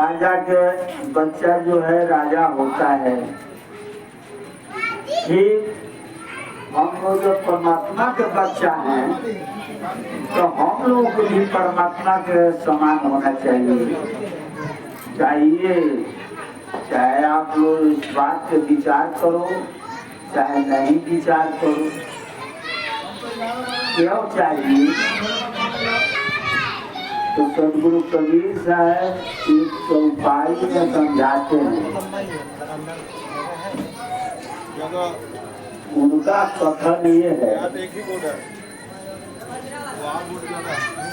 राजा के बच्चा जो है राजा होता है। ठीक हम लोग जो परमात्मा के बच्चा हैं तो हम लोग को भी परमात्मा के समान होना चाहिए। चाहे आप लोग इस बात पे विचार करो चाहे नहीं विचार करो, क्यों चाहिए? तो सदगुरु कबीर साहब एक चौपाई में समझाते हैं। उनका कथन ये है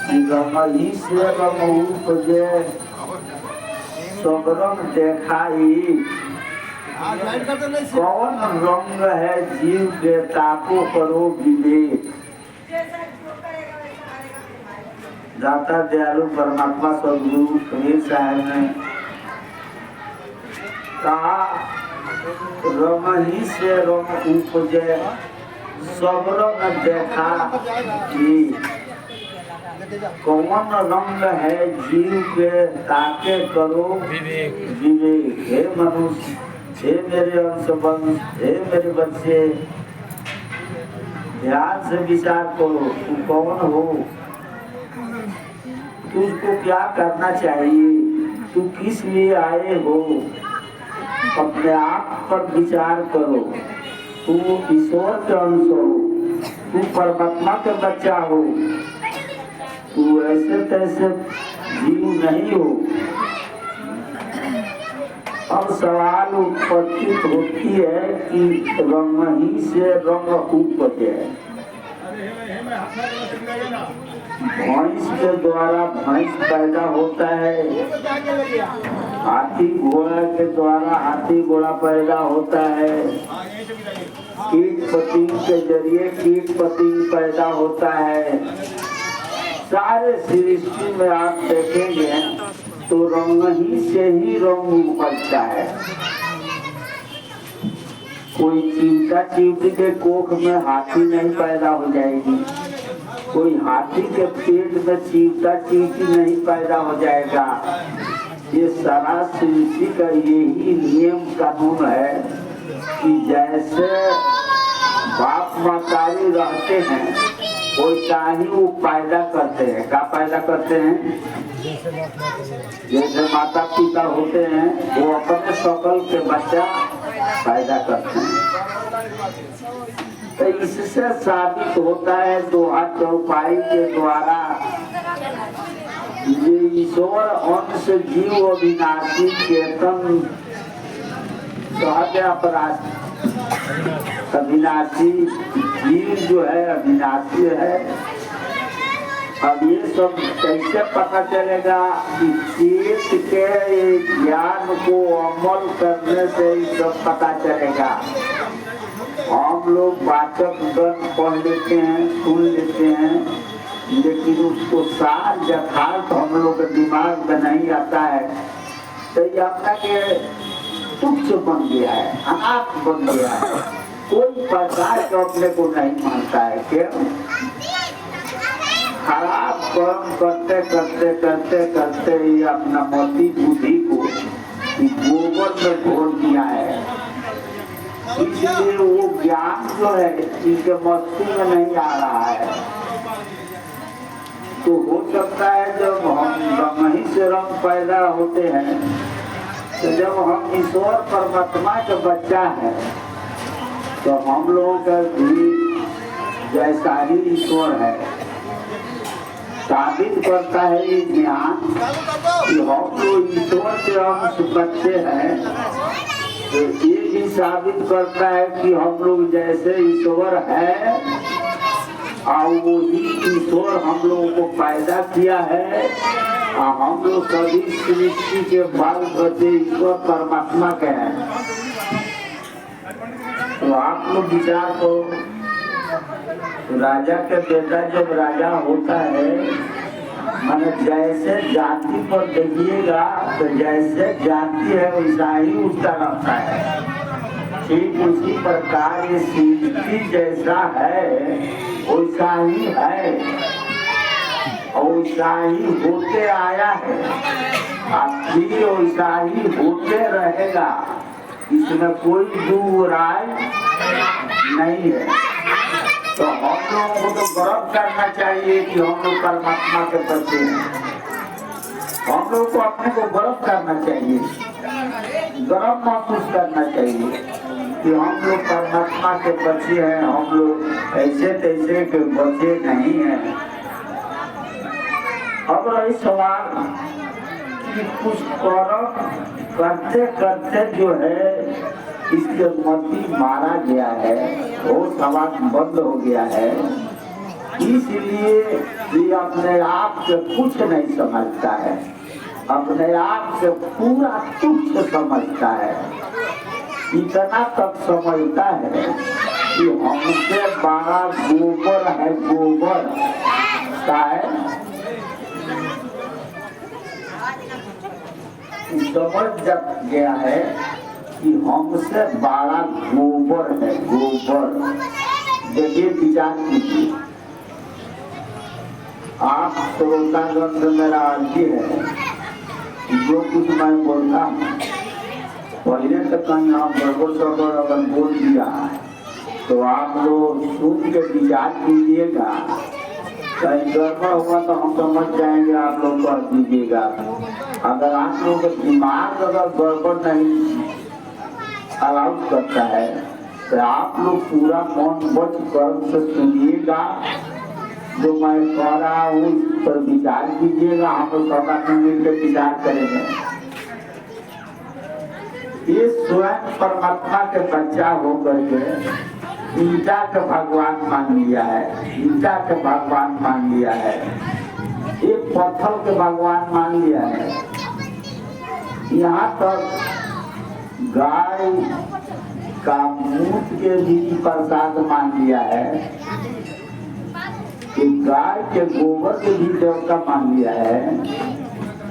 कि रमही से रमहू जे सबरंग देखाई, कौन रंग है जीव के ताको करो विवेक। दाता दयालु परमात्मा सदगुरु कबीर साहब ने कहा रमही से रम उपजे सबरंग देखा जी, कौन रंग है जीव के ताके करो विवेक। हे मनुष्य, हे मेरे अंशवंश, हे मेरे बच्चे, ध्यान से विचार करो तू कौन हो, तुझको क्या करना चाहिए, तू किस लिए आए हो। अपने आप पर विचार करो। तू ईश्वर के अंश हो, तू परमात्मा के बच्चा हो, तू ऐसे तैसे जीव नहीं हो। अब सवाल उत्पत्ति होती है कि रमही से रंग उपजे। भैंस के द्वारा भैंस पैदा होता है, हाथी घोड़ा के द्वारा हाथी घोड़ा पैदा होता है, कीट पतंग के जरिए कीट पतंग पैदा होता है। सारे सृष्टि में आप देखेंगे तो रंग ही से ही रंग उपजता है। कोई चिमटा चिमटी के कोख में हाथी नहीं पैदा हो जाएगी, कोई हाथी के पेट में चिमटा चिमटी नहीं पैदा हो जाएगा। ये सारा सृष्टि का यही नियम कानून है कि जैसे बाप मातारी रहते हैं वैसा ही वो पैदा करते हैं। क्या पैदा करते हैं? जैसे माता पिता होते हैं वो अपने शकल के बच्चा पैदा करते हैं। तो इससे साबित होता है दोहा चौपाई के द्वारा ये ईश्वर अंश जीव अविनाशी चेतन सहज अपराध अविनाशी जीव जो है अविनाशी है। अब ये सब कैसे पता चलेगा कि चेत के ज्ञान को अमल करने से ही सब पता चलेगा। हम लोग वाचक गण पढ़ लेते हैं, सुन लेते हैं, लेकिन उसको सार यथार्थ हम लोग के दिमाग में नहीं आता है। तो ये अपना के तुच्छ बन गया है, अनाथ बन गया है, कोई प्रकार का अपने को नहीं मानता है। क्यों? खराब कर्म करते करते करते करते ही अपना मति बुद्धि को गोबर में घोल दिया है। इसलिए वो ज्ञान जो है इनके मस्ती में नहीं आ रहा है। तो हो सकता है जब हम रमही से रंग पैदा होते हैं तो जब हम ईश्वर परमात्मा के बच्चा है तो हम लोगों का भी जैसा ही ईश्वर है। साबित करता है ये ज्ञान कि हम लोग ईश्वर के अंश बच्चे हैं। तो ये भी साबित करता है कि हम लोग जैसे ईश्वर है और वही ईश्वर हम लोगों को पैदा किया है और हम लोग सभी सृष्टि के बाल बच्चे ईश्वर परमात्मा के हैं। तो आप लोग विचार करो, राजा के बेटा जब राजा होता है माने जैसे जाति पर देखिएगा तो जैसे जाति है वैसा ही उसका रहता है। ठीक उसी प्रकार ये सृष्टि जैसा है वैसा ही है और वैसा ही होते आया है। फिर वैसा ही होते रहेगा, इसमें कोई दो राय नहीं है। तो हम लोगों को तो गर्व करना चाहिए कि हम लोग परमात्मा के बच्चे हैं। हम लोग को अपने को गर्व करना चाहिए, गर्व महसूस करना चाहिए कि हम लोग परमात्मा के बच्चे हैं, हम लोग ऐसे तैसे के बच्चे नहीं हैं। अब रही सवाल कि कुछ कर्म करते करते जो है इसके मती मारा गया है, वो समाज बंद हो गया है, इसलिए ये अपने आप से कुछ नहीं समझता है, अपने आप से पूरा तुच्छ समझता है। इतना तक समझता है कि हमसे बड़ा गोबर है, गोबर का है, समझ जब गया है कि हमसे बड़ा गोबर है, गोबर। देखिए विचार कीजिए, आप श्रोतागण से मेरा अर्जी है, जो कुछ मैं बोलता हूँ पहले तो कहीं आप गड़बड़ सड़बड़ अगर बोल दिया तो आप लोग सुन के विचार कीजिएगा, कहीं गड़बड़ हुआ तो हम समझ जाएंगे, आप लोग कर दीजिएगा। अगर आप लोग का दिमाग अगर गड़बड़ नहीं अलाउड करता है तो आप लोग पूरा मन बच कर से सुनिएगा, जो मैं कह रहा हूँ इस पर विचार कीजिएगा, हम लोग सब मिलकर विचार करेंगे। ये स्वयं परमात्मा के बच्चा होकर के ईटा के भगवान मान लिया है, ईटा के भगवान मान लिया है, एक पत्थर के भगवान मान लिया है। यहाँ तक गाय का मूत के भी प्रसाद मान लिया है, कि गाय के गोबर के भी देवता मान लिया है।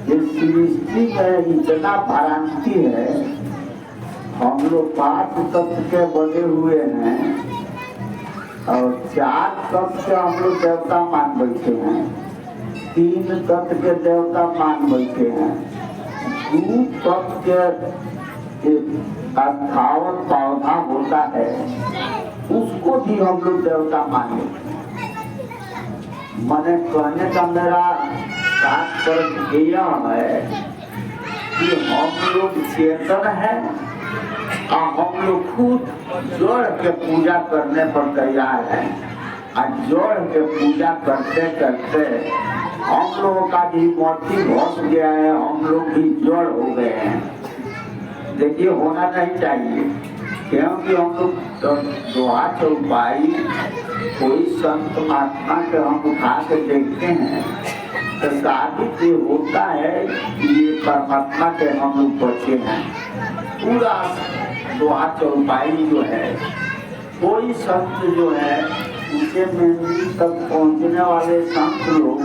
ये सृष्टि में इतना भ्रांति है, हम लोग 5 तत्व के बने हुए हैं और 4 तत्व के हम लोग देवता मान बैठे हैं, 3 तत्व के देवता मान बैठे हैं, 2 तत्व के अस्थावर पौधा होता है उसको भी हम लोग देवता माने। मैंने कहने का मेरा तात्पर्य यह है कि हम लोग चेतन है और हम लोग खुद जड़ के पूजा करने पर तैयार है, और जड़ के पूजा करते करते हम लोगों का भी मोती घुस गया है, हम लोग भी जड़ हो गए हैं। देखिए होना नहीं चाहिए, क्योंकि हम लोग तो दोहा चौपाई कोई संत महात्मा के हम उठा के देखते हैं तो साबित ये होता है कि ये परमात्मा के हम लोग बच्चे हैं। पूरा दोहा चौपाई जो है, कोई संत जो है उसे मंदिर तक पहुंचने वाले संत लोग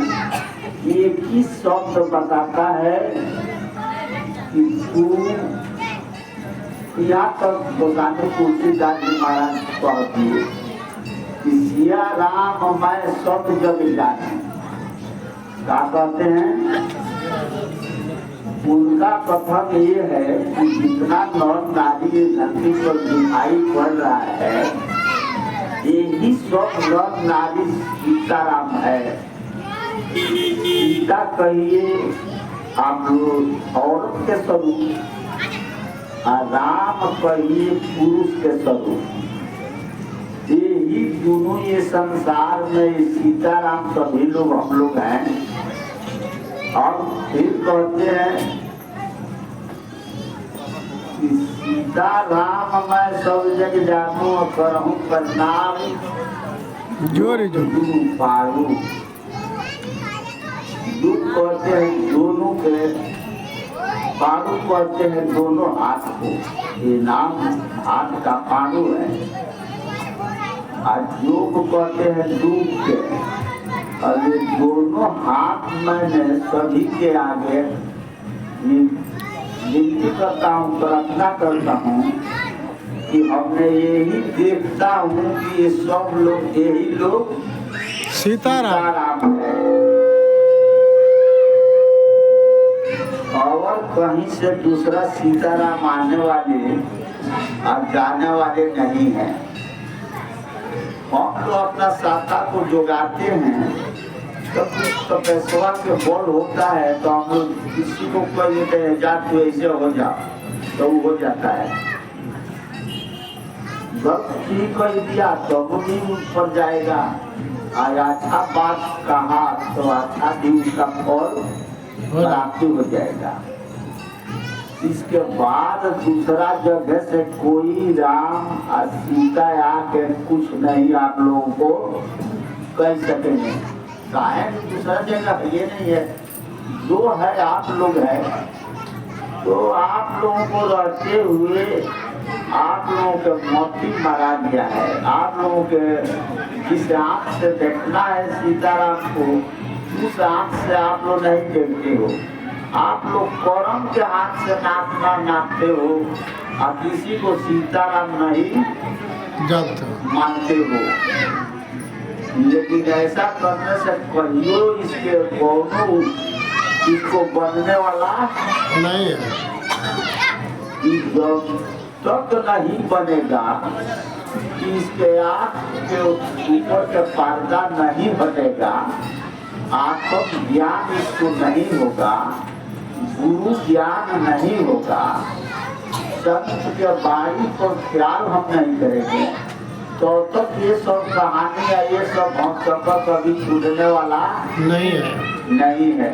एक ही शब्द बताता है कि तू यहाँ तक गोसानी तुलसीदास जी महाराज कहती है कि सिया राम मैं सब जग जाने। क्या कहते हैं? उनका कथन ये है कि जितना नर नारी धरती पर दिखाई पड़ रहा है, यही सब नर नारी सीताराम है। सीता कहिए आप लोग औरत के स्वरूप, राम कहिए पुरुष के स्वरूप। यही दोनों ये संसार में सीताराम सभी लोग हम लोग हैं। और फिर कहते हैं कि सीता राम मैं सब जग जानू और करहूं प्रणाम जोरे जो पारू। दुख कहते हैं दोनों के, पारू कहते हैं दोनों हाथ को, ये नाम हाथ का पारू है। और योग कहते हैं दुख के, और ये दोनों हाथ मैंने सभी के आगे विनती करता हूँ, प्रार्थना करता हूँ कि हमने यही देखता हूँ कि ये सब लोग यही लोग सीताराम है। और कहीं से दूसरा सीताराम आने वाले और जाने वाले नहीं हैं। हम लोग अपना शाखा को जोगाते हैं, तो कुछ तपस्या के बल होता है, तो हम लोग किसी को कोई देते हैं जा तू ऐसे हो जा, तो वो हो जाता है। गलत ठीक कर दिया तो वो भी ऊपर जाएगा, और अच्छा बात कहा तो अच्छा भी उसका फल प्राप्त हो जाएगा। इसके बाद दूसरा जगह से कोई राम और सीता आके कुछ नहीं आप लोगों को कह सकेंगे। शायद दूसरा जगह ये नहीं है, जो है आप लोग है, तो आप लोगों को रहते हुए आप लोगों के मोती मारा गया है। आप लोगों के जिस आँख से देखना है सीताराम को, उस आँख से आप लोग नहीं देखते हो। आप लोग कर्म के हाथ से नापना नापते हो और किसी को सीताराम नहीं जानते मानते हो। लेकिन ऐसा करने से कहियो इसके कोनो इसको बनने वाला नहीं है। जब तक नहीं बनेगा कि इसके आँख के ऊपर का पर्दा नहीं हटेगा, आत्म ज्ञान इसको नहीं होगा, गुरु ज्ञान नहीं होगा, संत के बारी पर ख्याल हम नहीं करेंगे, तो तक ये सब कहानी या ये सब हम सबका कभी छूटने वाला नहीं है। नहीं है।